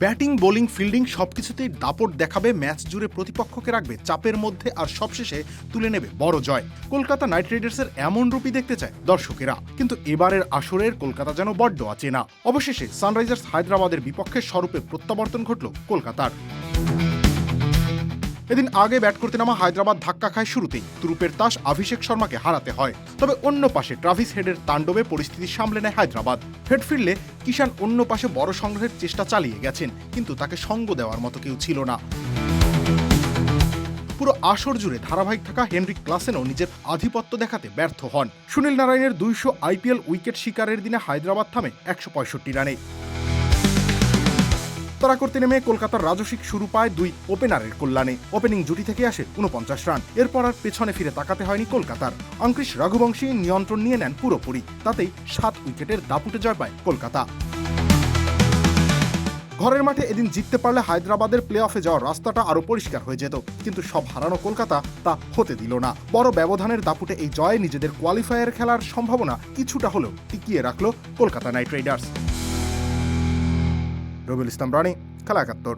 Batting, bowling, fielding সবকিছুতেই দাপট দেখাবে, ম্যাচ জুড়ে প্রতিপক্ষকে রাখবে চাপের মধ্যে, আর সবশেষে তুলে নেবে বড় জয়। কলকাতা নাইট রাইডার্সের এমন রূপই দেখতে চায় দর্শকেরা, কিন্তু এবারের আসরের কলকাতা যেন বড্ড অচেনা। অবশেষে সানরাইজার্স হায়দ্রাবাদের বিপক্ষে স্বরূপে প্রত্যাবর্তন ঘটল কলকাতার। এদিন আগে ব্যাট করতে নামা হায়দ্রাবাদ ধাক্কা খায় শুরুতেই, তুরুপের তাস অভিষেক শর্মাকে হারাতে হয়। তবে অন্য পাশে ট্রাভিস হেডের তাণ্ডবে পরিস্থিতি সামলে নেয় হায়দ্রাবাদ। হেড ফিরলে কিষান অন্য পাশে বড় সংগ্রহের চেষ্টা চালিয়ে গেছেন, কিন্তু তাকে সঙ্গ দেওয়ার মতো কেউ ছিল না। পুরো আসর জুড়ে ধারাবাহিক থাকা হেনরিক ক্লাসেনও নিজের আধিপত্য দেখাতে ব্যর্থ হন। সুনীল নারায়ণের 200 আইপিএল উইকেট শিকারের দিনে হায়দ্রাবাদ থামে 165 রানে। তারা করতে নেমে কলকাতার রাজস্বিক শুরু পায় দুই ওপেনারের কল্যাণে। ওপেনিং জুটি থেকে আসে 49 রান। এরপর আর পেছনে ফিরে তাকাতে হয়নি কলকাতার। অঙ্কৃশ রঘুবংশী নিয়ন্ত্রণ নিয়ে নেন পুরোপুরি, তাতেই 7 উইকেটের দাপুটে জয় পায় কলকাতা। ঘরের মাঠে এদিন জিততে পারলে হায়দ্রাবাদের প্লে অফে যাওয়ার রাস্তাটা আরো পরিষ্কার হয়ে যেত, কিন্তু সব হারানো কলকাতা তা হতে দিল না। বড় ব্যবধানের দাপুটে এই জয়ে নিজেদের কোয়ালিফায়ার খেলার সম্ভাবনা কিছুটা হলেও টিকিয়ে রাখল কলকাতা নাইট রাইডার্স। রবিউল ইসলাম রানী, খেলা 71।